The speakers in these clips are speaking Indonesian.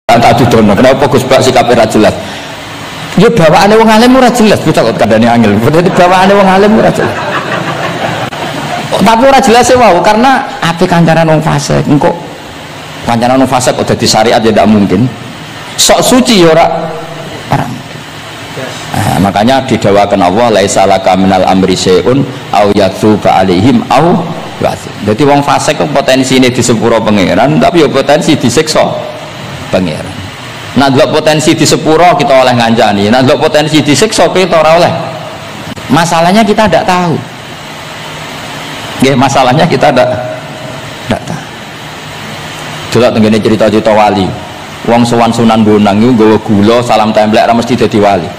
tak dudono. Kenapa Gus Bak sikapnya ra jelas? Ya bawaane wong alim ora jelas, bocah kok kandhane angel. Berarti bawaane wong alim ora jelas. Tapi ora jelas wae karena ape kancanan wong fasik. Engko kancanan wong fasik kok dadi syariat ya ndak mungkin. Sok suci ya ora. Nah, makanya didawakan Allah laisa laka minal amri syai'un au yatsuba alaihim au wasi. Jadi wong fasik kok potensine di sepuro pangeran, tapi ya potensi disiksa pangeran. Nah, delok potensi di sepuro kita oleh ngancani, nah delok potensi disiksa kita ora oleh. Masalahnya kita tidak tahu. Nggih, masalahnya kita tidak tahu. Delok tengene cerita-cerita wali. Wong sowan Sunan Bonang iku nggawa gula salam templek ra mesti dadi wali.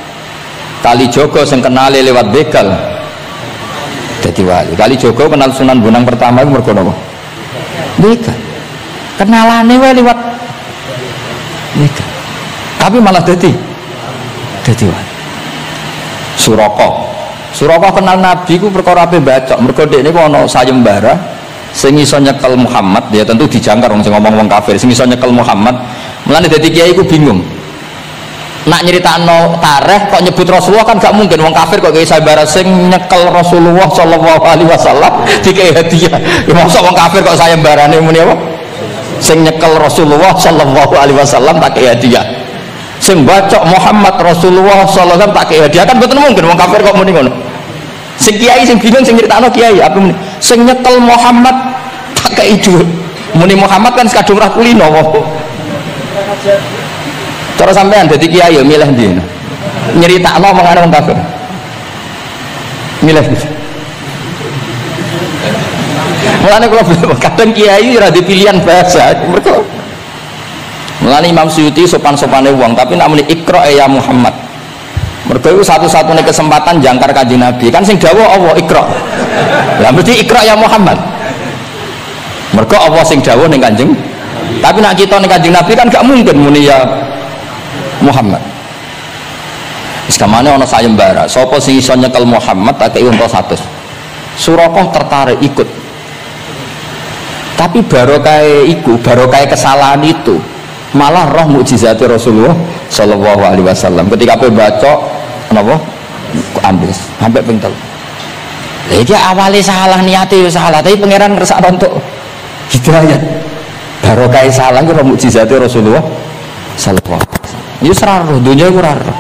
Kali Jogo sing kenale lewat begal dadi wali. Kali Jogo kenal Sunan Bonang pertama iku mergo napa? Begal. Kenalane wae lewat begal. Tapi malah dadi wali. Suraka kenal Nabi ku perkara ape bacok. Mergo dekne ku ana sayembara sing iso nyekel Muhammad, ya tentu dijangkar wong sing ngomong wong kafir, sing iso nyekel Muhammad. Mulane dadi kiai ku bingung. Nak nyeritakno tarikh kok nyebut Rasulullah kan gak mungkin wong kafir kok kiai sayembara sing nyekel Rasulullah sallallahu alaihi wasallam dikai hadiah. Ya mosok wong kafir kok sayembarane muni apa? Sing nyekel Rasulullah sallallahu alaihi wasallam tak kei hadiah. Sing bacok Muhammad Rasulullah sallallahu alaihi wasallam tak kei hadiah kan mboten mungkin wong kafir kok muni ngono. Sing kiai sing bingung sing nyeritakno kiai apa muni? Sing nyekel Muhammad tak kei dhuwit. Muni Muhammad kan kadung ra kulino wong. Cara sampean dadi kiai ya milih ndi? Nyeritakno mengane wong kafir. Milih. Mulane kula kadang kiai ora di pilihan bahasa. Mergo mulane Imam Suyuti sopan-sopane wong tapi nek muni Iqra ya Muhammad. Mergo itu satu-satunya kesempatan jangkar Kanjeng Nabi. Kan sing dawuh Allah Iqra. Lah mesti Iqra ya Muhammad. Mergo Allah sing dawuh ning Kanjeng. Tapi nek kita ning Kanjeng Nabi kan gak mungkin muni ya Muhammad. Sekamane ana sayembara, sapa sing iso nyekel Muhammad tak kei unta 100. Suraka tertarik ikut. Tapi barokah kesalahan itu malah roh mukjizat Rasulullah sallallahu alaihi wasallam. Ketika baca napa ambles sampai ping 3. Lah iki awale salah niate ya salah, tapi pangeran ngersakno untuk hidayah. Barokah salah ku roh mukjizat Rasulullah sallallahu alaihi wasallam. Ya seraro dunia iku ora roh.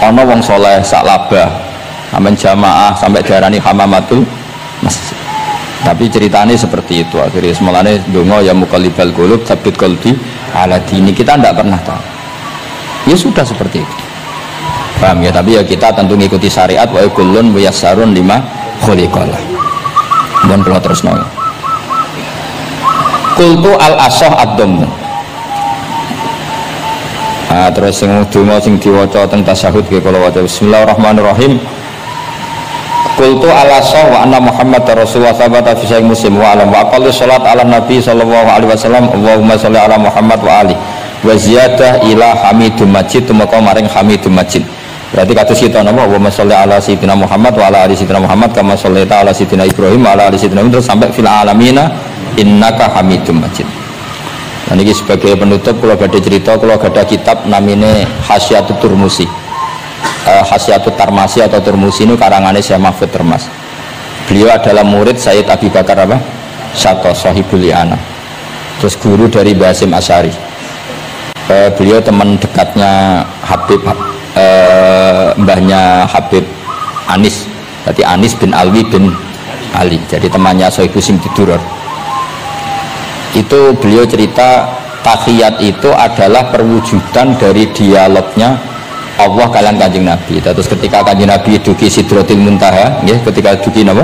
Ana wong saleh sak labah sampai jamaah sampai diarani hamamatul masjid. Tapi ceritanya seperti itu akhirnya semalane donga ya muqallibal qulub tsabbit qalbi ala dini. Kita tidak pernah tahu. Ya sudah seperti itu. Paham ya? Tapi ya kita tentu mengikuti syariat wa kullun muyassarun lima khuliqalah. Dan kalau terus nol. Qultu al-asah ad-dhamm. Terus sing donga sing diwaca teng tasyahud nggih kula waca bismillahirrahmanirrahim. Qultu al-asah wa anna Muhammad Rasulullah sabata fi sahih Muslim wa alam wa aqallu salat ala nabi sallallahu alaihi wasallam Allahumma sholli ala Muhammad wa ali wa ziyadah ila hamidum majid tumeka maring hamidum majid. Berarti kados kita napa Allahumma sholli ala sayyidina Muhammad wa ala ali sayyidina Muhammad kama shollaita ala sayyidina Ibrahim wa ala ali sayyidina Ibrahim sampai fil alamina innaka hamidum majid. Dan ini sebagai penutup kalau ada cerita, kalau ada kitab namanya Hasyiatut Turmusi, Hasyiatut Tarmasi atau Turmusi ini karangannya Syekh Mahfud Termas. Beliau adalah murid Sayyid Abi Bakar apa? Syato Sahibul Li'ana. Terus guru dari Basim Asy'ari. Beliau teman dekatnya Habib, mbahnya Habib Anis. Jadi Anis bin Alwi bin Ali. Jadi temannya Sohibu Simtiduror. Itu beliau cerita tahiyat itu adalah perwujudan dari dialognya Allah kalian Kanjeng Nabi. Terus ketika Kanjeng Nabi duki Sidratil Muntaha, ya, ketika duki napa?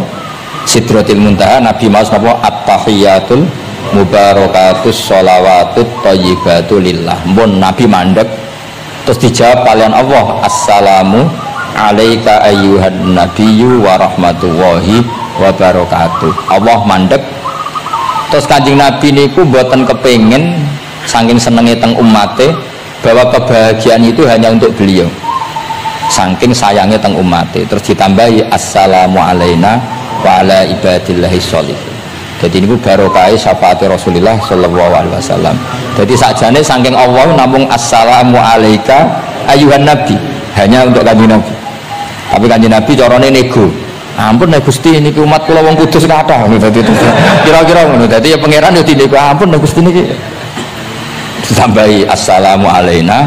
Sidratil Muntaha, Nabi maos napa? At-tahiyatul mubarakatus sholawatut thayyibatu lillah. Mun Nabi mandek terus dijawab kalian Allah, assalamu alaika ayyuhan nabiyyu wa rahmatullahi wa barakatuh. Allah mandek. Terus Kanjeng Nabi niku mboten kepengin saking senenge teng umate bahwa kebahagiaan itu hanya untuk beliau. Saking sayangnya teng umate terus ditambahi assalamu alaina wa ala ibadillahi sholihin. Jadi ini barokah syafaat Rasulullah sallallahu alaihi wasallam. Jadi sakjane saking Allah namung assalamu alaika ayuhan nabi, hanya untuk kanjeng Nabi. Tapi kanjeng Nabi carane nego. Ampun nek Gusti niki umat kula wong kudus kathah ngono dadi kira-kira ngono. Dadi ya pangeran yo dinego ampun nek Gusti niki ditambahi assalamu alaina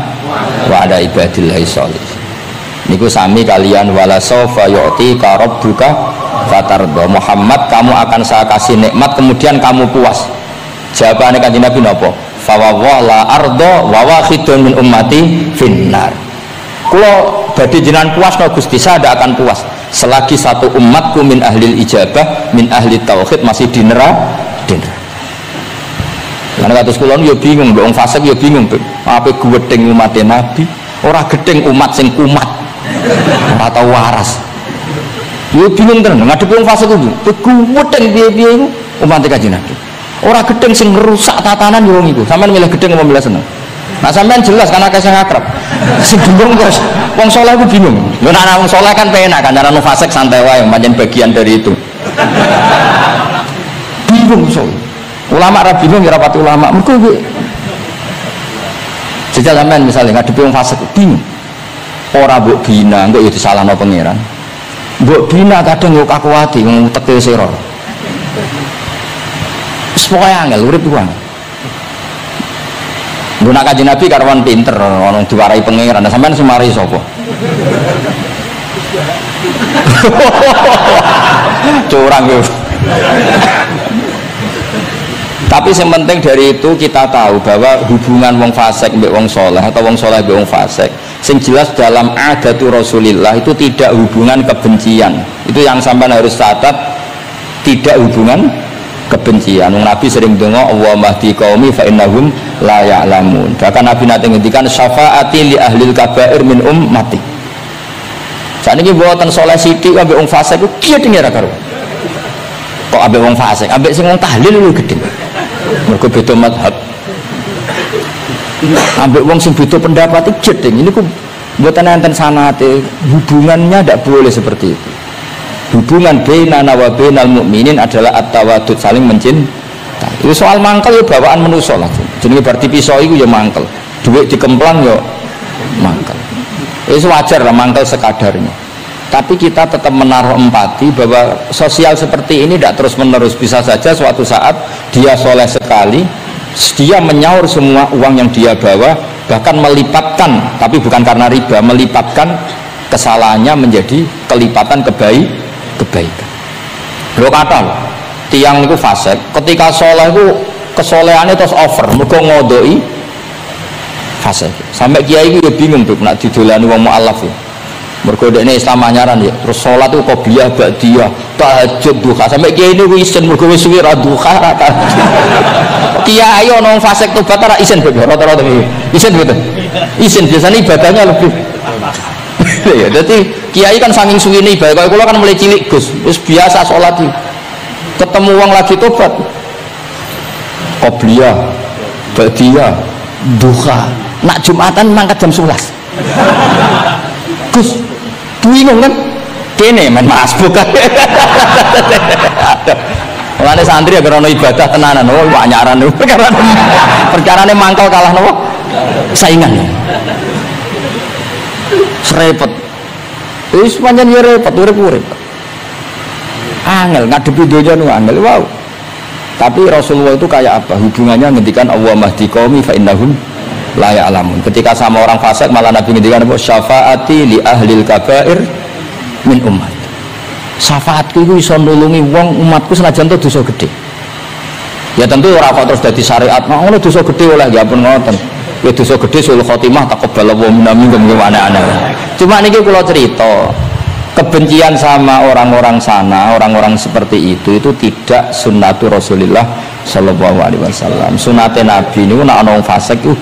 wa ala ibadillahi sholih. Niku sami kalian wala sawfa yu'tika rabbuka fatardo. Muhammad, kamu akan saya kasih nikmat kemudian kamu puas. Jawabannya kanjeng Nabi napa? Fa la ardo wa wahidun min ummati finnar. Kula badhe jenengan puas no Gusti, saya tidak akan puas selagi satu umatku min ahlil ijabah, min ahli tauhid masih di neraka. Karena kados kula yo bingung, wong fasik yo bingung, apa gedeng umat Nabi, ora gedeng umat sing kumat, ora tau waras. Yo bingung tenan ngadepi wong fasik kuwi, gedeng piye-piye iku umat Kanjeng Nabi. Ora gedeng sing ngrusak tatanan yo wong iku. Sampeyan milih gedeng apa milih seneng? Nah sampean jelas karena akeh sing akrab. Sing bingung bos, wong saleh ku bingung. Lho nek wong saleh kan penak kan, cara fasik santai wae, pancen bagian dari itu. Bingung so. Ulama ra bingung ya rapat ulama. Mergo kuwi jajal sampean misalnya ngadepi wong fasik bingung. Ora mbok bina, engko ya disalahno pangeran. Mbok bina kadang yo kakuwati wong teke sira. Wis pokoke angel urip ku. Guna Kanjeng Nabi karwan pinter, orang diwarai pangeran. Nah, sampean semari sapa? Curang yo. Tapi yang penting dari itu kita tahu bahwa hubungan wong fasik mbek wong soleh atau wong soleh mbek wong fasik, sing jelas dalam adatu Rasulillah itu tidak hubungan kebencian. Itu yang sampean harus catat, tidak hubungan kebencian. Nabi sering dengar Allah mahdi qaumi fa innahum la ya'lamun. Bahkan Nabi nate ngendikan syafaati li ahlil kabair min ummati. Saniki mboten saleh sithik ambek wong fasik ku kiye dene ra karo. Kok ambek wong fasik, ambek sing wong tahlil lu gedhe. Mergo beda mazhab. Ambek wong sing beda pendapat iki gedhe. Ini ku mboten enten sanate, hubungannya tidak boleh seperti itu. Hubungan bainana wa bainal mukminin adalah at-tawaddud, saling mencintai. Itu soal mangkel ya bawaan manusa lah. Jenenge bar dipisau iku ya mangkel. Dhuwit dikemplang ya mangkel. Itu wajar lah mangkel sekadarnya. Tapi kita tetap menaruh empati bahwa sosial seperti ini tidak terus-menerus. Bisa saja suatu saat dia soleh sekali, dia menyaur semua uang yang dia bawa, bahkan melipatkan, tapi bukan karena riba, melipatkan kesalahannya menjadi kelipatan kebaikan. Lo kata lo, tiang itu fasik. Ketika soleh itu kesolehannya terus over, mereka ngodoi fasik. Sampai kiai itu bingung tuh, nak didolani wong mu'alaf ya. Mereka ini Islam anyaran ya. Terus sholat itu qobliyah, ba'diyah, tahajud, duha. Sampai kiai ini isen, mereka suwi duha. Kiai orang fasik tobat ora isen betul, rata-rata isen betul. Isen biasanya ibadahnya lebih. Ya, jadi kiai kan saking suwine ibadah. Kalau kan mulai cilik Gus, terus biasa sholat iki. Ketemu uang lagi tobat. Qobliyah, ba'diyah, duha. Nak Jumatan mangkat jam 11. Gus, bingung kan? Kene men Mas bukan. Mulane santri agar ono ibadah tenanan, oh anyaran perkarane mangkel kalah napa? Saingan. Serepet. Wis pancen yo repot urip-urip. Angel ngadepi donya nu angel. Wow. Tapi Rasulullah itu kayak apa? Hubungannya ngendikan Allah mahdi qaumi fa innahum la ya'lamun. Ketika sama orang fasik malah Nabi ngendikan apa? Syafaati li ahlil kabair min umat. Syafaatku itu iso nulungi wong umatku senajan to dosa gede. Ya tentu ora kok terus dadi syariat. Nah, ngono dosa gede oleh ya pun ngoten. Ya dosa gede sul khotimah taqabbalallahu minna minkum gimana-ana. Cuma niki kula cerita, kebencian sama orang-orang sana, orang-orang seperti itu tidak sunnatur Rasulullah sallallahu alaihi wasallam. Sunnate Nabi niku nek ana wong fasik iku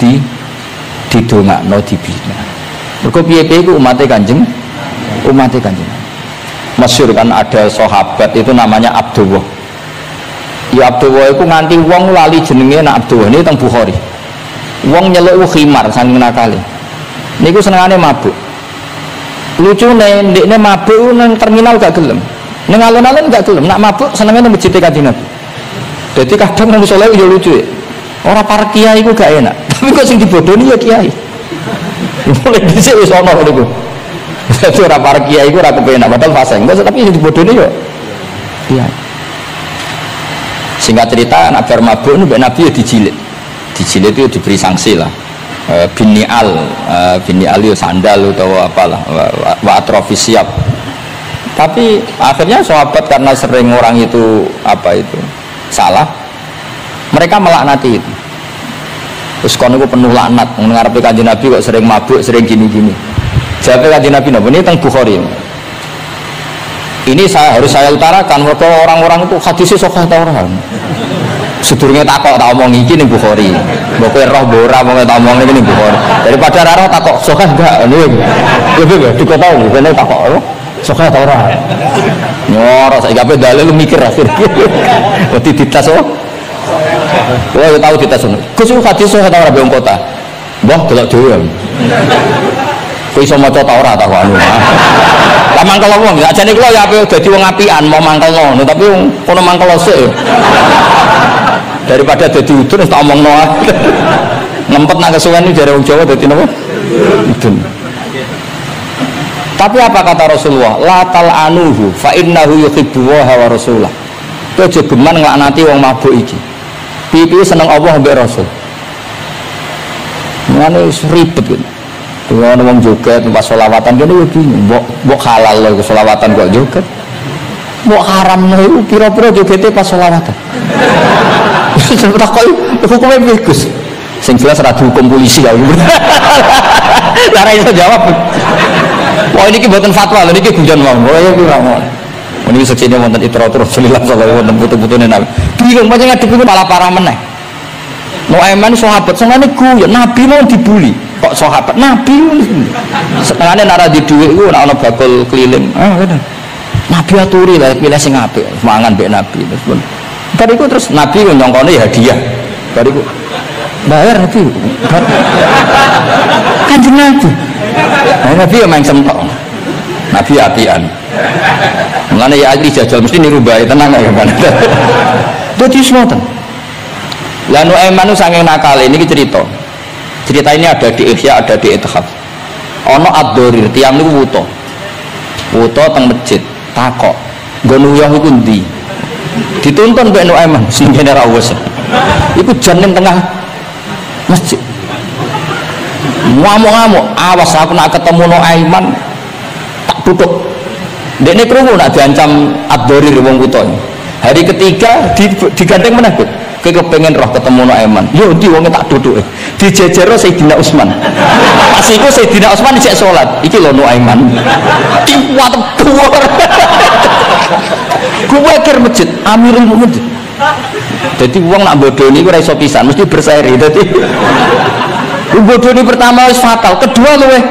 didongakno dibina. Mergo piye-piye iku umate Kanjeng masyhur kan ada sahabat itu namanya Abdullah. Ya Abdullah itu nganti wong lali jenenge nak Abdullah ini teng Bukhari. Wong nyeluk khimar saking nakale. Niku senengane mabuk. Lucune ndekne mabuk nang terminal gak gelem. Ning alun-alun gak gelem, nak mabuk senengane masjid Kanjeng Nabi. Jadi kadang wong saleh yo lucu. Ora para kiai iku gak enak. Tapi kok sing dibodoni ya kiai. Mulai dhisik wis ana niku. Dadi ora para kiai iku ora kepenak padahal fase. Enggak tapi sing dibodoni yo kiai. Singkat cerita anak bar mabuk Nabi ya dijilid. Dijilid itu diberi sanksi lah. Binial itu sandal atau apalah wa atrofis siap. Tapi akhirnya sahabat karena sering orang itu salah, mereka melaknati itu. Terus kono itu penuh laknat, ngarepe Kanjeng Nabi kok sering mabuk, sering gini-gini. Jawabe Kanjeng Nabi napa ini teng Bukhari. Ini harus saya utarakan, mereka orang-orang itu hadisnya sahih ta ora. Sedurunge takok tak omong iki ning Bukhari. Mbok kowe roh ora wong tak omong iki ning Bukhari. Daripada ora roh takok sahih enggak niku. Lho diketahui kene takok sahih ta ora. Nyoro saiki ape dalil mikir akhir. Wedi ditas oh. Kowe tahu ditas ngono. Gus hadis sahih ta ora wong kota. Mbah delok dhewe. Kowe iso maca ta ora tak anu. Lah mangkel wong, ajane kula ya ape dadi wong apian mau mangkelno, tapi kono mangkel sik. Daripada dadi udun tak omongno ae. Ngempet nak kesuwen iki jare wong Jawa dadi napa? Udun. Tapi apa kata Rasulullah? La tal'anuhu fa innahu yuhibbullaha wa rasulah. Kowe aja geman nglaknati wong mabuk iki. Piye-piye seneng Allah mbek Rasul. Ngene ribet gitu. Kalau orang joget pas sholawatan dia itu bingung, mbok halal loh sholawatan kok joget, mbok haram loh pira-pira jogetnya pas sholawatan. Tak kau hukumnya bagus, sing jelas radu hukum polisi ya. Lara itu jawab, wah ini buatan fatwa, ini guyon mau, wah ya kurang mau. Ini seksinya wonten iteratur Rasulullah sallallahu wonten putu-putune Nabi. Bingung macam ngadep malah parah meneh. Nuaiman sahabat senengane guyon, Nabi mau dibully. Kok sahabat Nabi setengahnya nara di duit itu ana bakul keliling Nabi aturi lah pilih sing apik mangan mbek Nabi terus pun bariku terus Nabi nyongkone ya hadiah bariku bayar Nabi Kanjeng Nabi Nabi ya main semtok Nabi apian mulane ya ahli jajal mesti niru bae tenang ya kan dadi semoten lah Nuaiman saking nakal ini cerita ini ada di Ihya, ada di Ithaf. Ono ad-Dorir, tiang niku wuto teng masjid, takok. Nggo nuyah iku ndi? Dituntun mbek Nuaiman, sing kene ra wis. Iku jan ning tengah masjid. Ngamuk-ngamuk, awas aku nak ketemu Nuaiman tak tutup. Dekne krungu nak diancam ad-Dorir wong wuto. Hari ketiga digandeng menakut. Kowe kepengen roh ketemu Nuaiman. Yo ndi wonge tak duduke. Dijejero Sayyidina Utsman. Pas iku Sayyidina Utsman isih salat. Iki lho Nuaiman. Kuat dhuwur. Kuwe kir masjid, Amirul Mukminin. Dadi wong nak bodoni ora iso pisan, mesti berseri. Dadi bodoni pertama wis fatal, kedua luweh.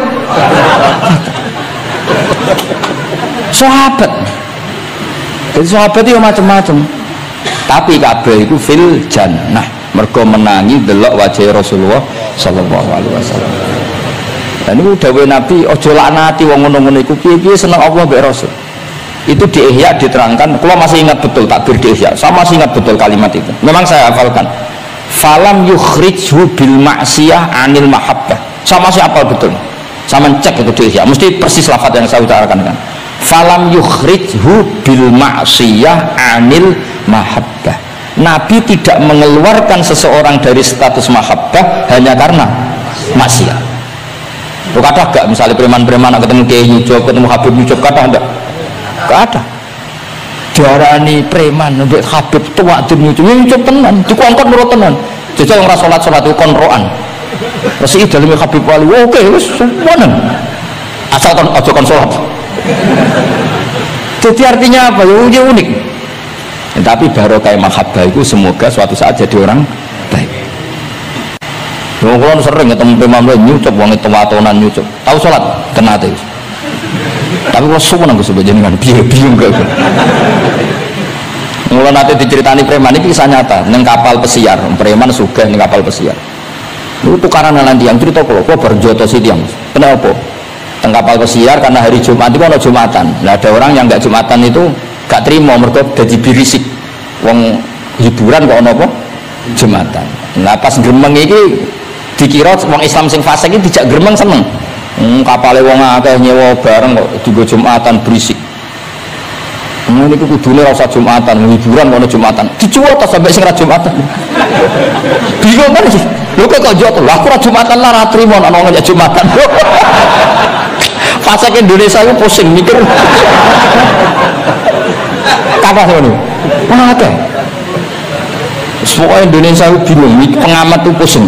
Sahabat. Jadi sahabat itu macam-macam. Tapi kabeh itu fil jannah mergo menangi delok wajah Rasulullah sallallahu alaihi wasallam. Dan itu dawuh Nabi aja laknati wong ngono-ngono iku piye-piye seneng Allah mbek Rasul. Itu di Ihya diterangkan, kalau masih ingat betul takbir di Ihya, saya masih ingat betul kalimat itu. Memang saya hafalkan. Falam yukhrijhu bil ma'siyah anil mahabbah. Saya masih hafal betul. Saya mencek itu di Ihya, mesti persis lafaz yang saya utarakan kan. Falam yukhrijhu bil ma'siyah anil mahabbah. Nabi tidak mengeluarkan seseorang dari status mahabbah hanya karena maksiat. Kata enggak misalnya preman-preman ketemu Kiai Nyucup, ketemu Habib Nyucup, kata enggak? Enggak ada. Darani preman mbek Habib tua Nyucup tenan, dikongkon nurut tenan. Jajal ora salat-salat itu konroan. Terus iki daleme Habib Wali, oke wis semono. Asal kon aja kon salat. Jadi artinya apa? Ya unik. Tapi barokah mahabbah itu semoga suatu saat jadi orang baik. Kalau sering ketemu imam Nyucup, wong itu watonan Nyucup. Tahu sholat kena itu. Tapi kalau semua nggak sebut jenengan biung gak. Kalau nanti diceritani preman ini kisah nyata. Neng kapal pesiar, preman sugih neng kapal pesiar. Itu tukaran nanti yang cerita kalau berjoto sih tiang. Kenapa? Teng kapal pesiar karena hari Jumat itu ada Jumatan. Nah ada orang yang nggak Jumatan itu gak terima mereka jadi birisik. Wong hiburan kok ono apa Jumatan. Nah pas gremeng iki dikira wong Islam sing fasik iki dijak gremeng seneng. Kapale wong akeh nyewa bareng kok digo Jumatan berisik. Ini kudune ora usah Jumatan, hiburan ono Jumatan. Dicuwot sampai sing ra Jumatan. Bingung kan iki. Lho kok jot lah aku ra Jumatan lah ra trimo ana ngajak Jumatan. Fasik Indonesia itu pusing mikir. Kapan ngono? Mana akeh. Semua Indonesia itu bingung, pengamat itu pusing.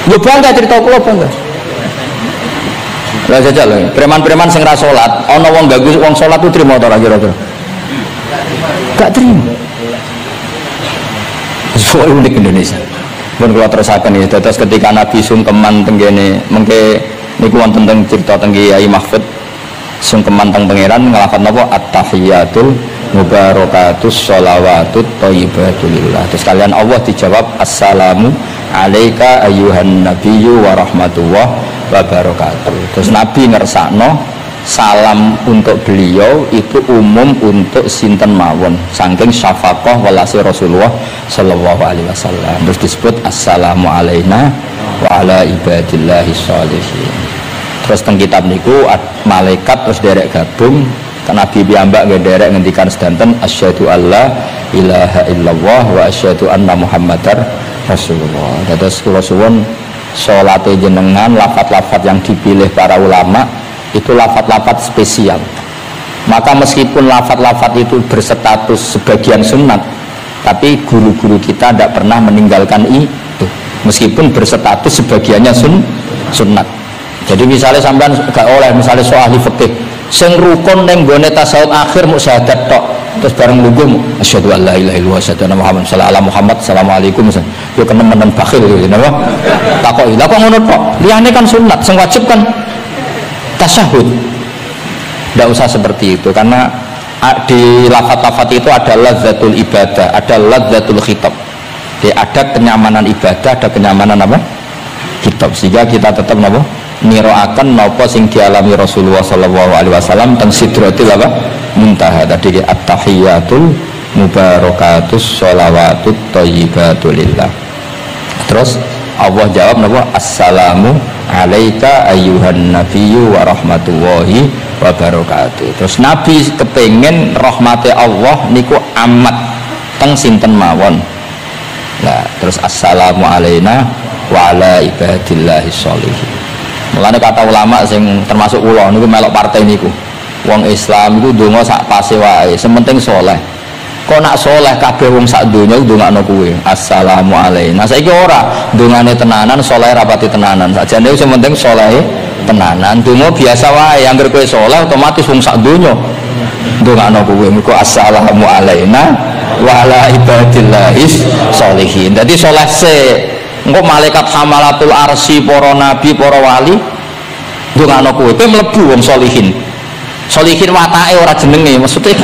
Yo bangga cerita kula bangga. Lah jajal lho, preman-preman sing ra salat, ana wong ganggu wong salat ku trimo ta ora kira-kira? Gak trimo. Semua unik Indonesia. Pun kula terusaken ya, terus ketika Nabi sungkeman tenggene mengke niku wonten teng cerita teng Kyai Mahfud sungkeman teng pangeran nglafat napa at-tahiyatul mubarakatus sholawatut thayyibatulillah. Terus kalian Allah dijawab assalamu alaika ayyuhan nabiyyu wa rahmatullah wa barakatuh. Terus Nabi ngersakno salam untuk beliau itu umum untuk sinten mawon saking syafaqah welase Rasulullah sallallahu alaihi wasallam. Terus disebut assalamu alaina wa ala ibadillahi sholihin. Terus teng kitab niku malaikat terus derek gabung Nabi piyambak ngenderek ngendikan sedanten asyhadu alla ilaha illallah wa asyhadu anna muhammadar rasulullah. Terus kula suwun salate jenengan lafaz-lafaz yang dipilih para ulama itu lafaz-lafaz spesial. Maka meskipun lafaz-lafaz itu berstatus sebagian sunat, tapi guru-guru kita tidak pernah meninggalkan itu meskipun berstatus sebagiannya sunat. Jadi misalnya sampean gak oleh misalnya soal ahli fikih sing rukun ning gone tasawuf akhir mu syahadat tok terus bareng lungguh asyhadu alla ilaha illallah asyhadu anna muhammad sallallahu Muhammad assalamualaikum yo kenemen bakhil yo napa takoki lha kok ngono tok liyane kan sunat sing wajib kan tasyahud. Tidak usah seperti itu karena di lafaz-lafaz itu ada lazzatul ibadah, ada lazzatul khitab. Jadi ada kenyamanan ibadah, ada kenyamanan apa? Khitab. Sehingga kita tetap apa? Niroakan nopo sing dialami Rasulullah sallallahu alaihi wasallam teng sidratil apa? Muntaha. Tadi at-tahiyatul mubarakatus sholawatut thayyibatulillah. Terus Allah jawab nopo? Assalamu alaika ayyuhan nabiyyu wa rahmatullahi wa barakatuh. Terus Nabi kepengen rahmati Allah niku amat teng sinten mawon. Nah, terus assalamu alaina wa ala ibadillahi sholihin. Mulane kata ulama sing termasuk kula niku melok partai niku. Wong Islam iku ndonga sak pase wae, sementing saleh. Kok nak saleh kabeh wong sak donya ndongakno kuwe. Assalamu alaina. Saiki ora ndongane tenanan, saleh rapati tenanan. Sakjane sing penting saleh tenanan. Donga biasa wae, anggere kowe saleh otomatis wong sak donya ndongakno kuwe. Mergo assalamu alaina wa ala ibadillahis sholihin. Dadi saleh se engko malaikat hamalatul arsy, para nabi, para wali ndongakno kowe. Kowe mlebu wong sholihin. Sholihin watake ora jenenge maksudnya.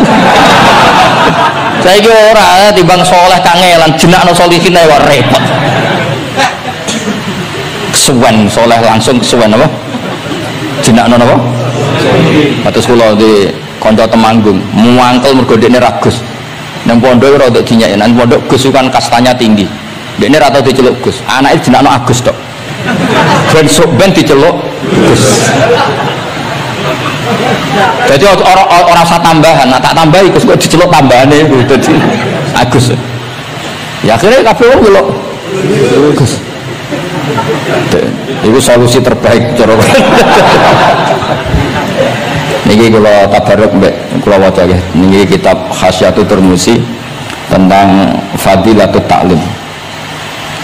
Saiki ora timbang saleh kangelan jenakno sholihin ae wae repot. Kesuwen saleh langsung kesuwen apa? Jenakno napa? Kados kula di kanca Temanggung, muangkel mergo dekne ragus. Nang pondok ora untuk dinyek, nang pondok Gus kan kastanya tinggi. Dekne ra tau diceluk Gus. Anake jenakno Agus tok. Ben sok ben diceluk Gus. Jadi orang usah tambahan, nah tak tambahi Gus kok diceluk tambahane dadi Agus. Ya akhirnya kabeh wong delok Gus. Itu solusi terbaik cara. Niki kula tabarruk mbek kula waca nggih. Niki kitab Khasyatul Turmusi tentang Fadilatut Ta'lim.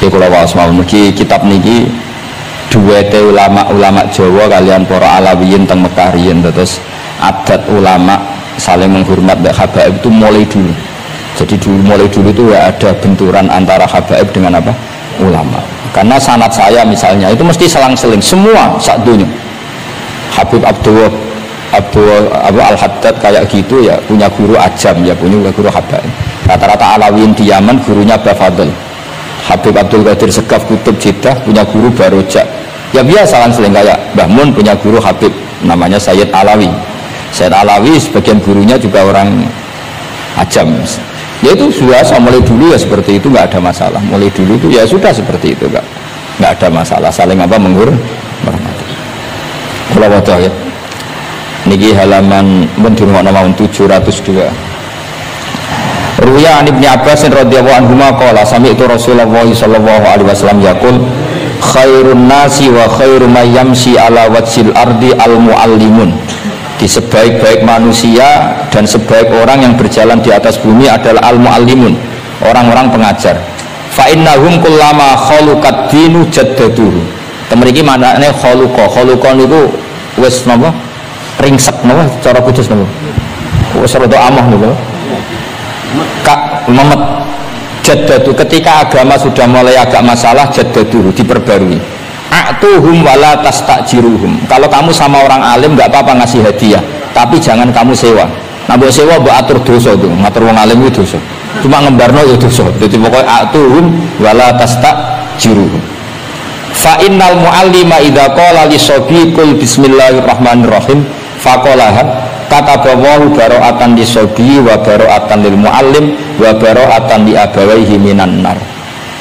Iki kula waos mawon mugi kitab niki duwete ulama-ulama Jawa kalian para Alawiyin teng Mekah riyen terus adat ulama saling menghormat mbek habaib itu mulai dulu. Jadi mulai dulu itu ya ada benturan antara habaib dengan apa? Ulama. Karena sanad saya misalnya itu mesti selang-seling semua sak dunya. Habib Abdul Al-Haddad kayak gitu ya punya guru ajam ya punya guru habaib. Rata-rata Alawiyin di Yaman gurunya Bafadl. Habib Abdul Qadir Segaf Kutub Jeddah punya guru Barojak. Ya biasa selang-seling kayak Mbah Mun punya guru Habib namanya Sayyid Alawi. Sayyid Alawi sebagian gurunya juga orang ajam. Ya itu biasa, mulai dulu ya seperti itu, nggak ada masalah. Mulai dulu itu ya sudah seperti itu, nggak ada masalah. Saling apa menghormati. Kalau waca ya. Niki halaman mendirungokno mawon 702. Ruya an Ibnu Abbas radhiyallahu anhu qala sami'tu Rasulullah sallallahu alaihi wasallam yaqul khairun nasi wa khairu may yamshi ala wajhil ardi al muallimun. Di sebaik-baik manusia dan sebaik orang yang berjalan di atas bumi adalah al muallimun, orang-orang pengajar. Fa innahum kullama khaluqad dinu jaddaduhu. Temeriki maknane khaluqa niku wis napa ringsek napa cara kudus napa wis rada amah napa memet jaddadu ketika agama sudah mulai agak masalah jaddadu diperbarui a'tuhum wala tastajiruhum. Kalau kamu sama orang alim nggak apa-apa ngasih hadiah, tapi jangan kamu sewa. Nah mbok sewa mbok atur dosa itu, ngatur wong alim itu dosa. Cuma ngembarno itu dosa. Jadi pokoknya a'tuhum wala tastajiruhum. Fa innal muallima idza qala li sabiqul bismillahirrahmanirrahim faqalaha katabawahu bara'atan li sabi wa bara'atan lil muallim wa bara'atan li abawaihi minan nar.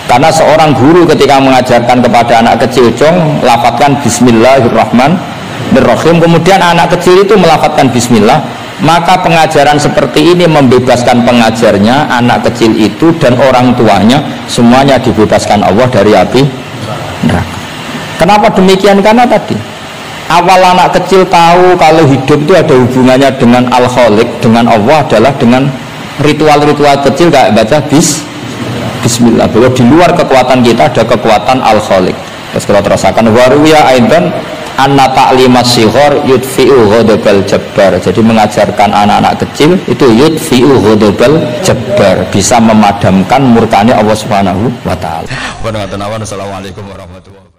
Karena seorang guru ketika mengajarkan kepada anak kecil jong lafadzkan bismillahirrahmanirrahim, kemudian anak kecil itu melafadzkan bismillah, maka pengajaran seperti ini membebaskan pengajarnya, anak kecil itu dan orang tuanya semuanya dibebaskan Allah dari api neraka. Kenapa demikian? Karena tadi awal anak kecil tahu kalau hidup itu ada hubungannya dengan Al-Khaliq, dengan Allah adalah dengan ritual-ritual kecil kayak baca bismillah. Bahwa di luar kekuatan kita ada kekuatan Al-Khaliq. Terus kalau terasakan waruya aidan anna ta'limas shighar yudfi'u ghadabal jabbar. Jadi mengajarkan anak-anak kecil itu yudfi'u ghadabal jabbar, bisa memadamkan murkanya Allah Subhanahu wa taala. Assalamualaikum warahmatullahi wabarakatuh.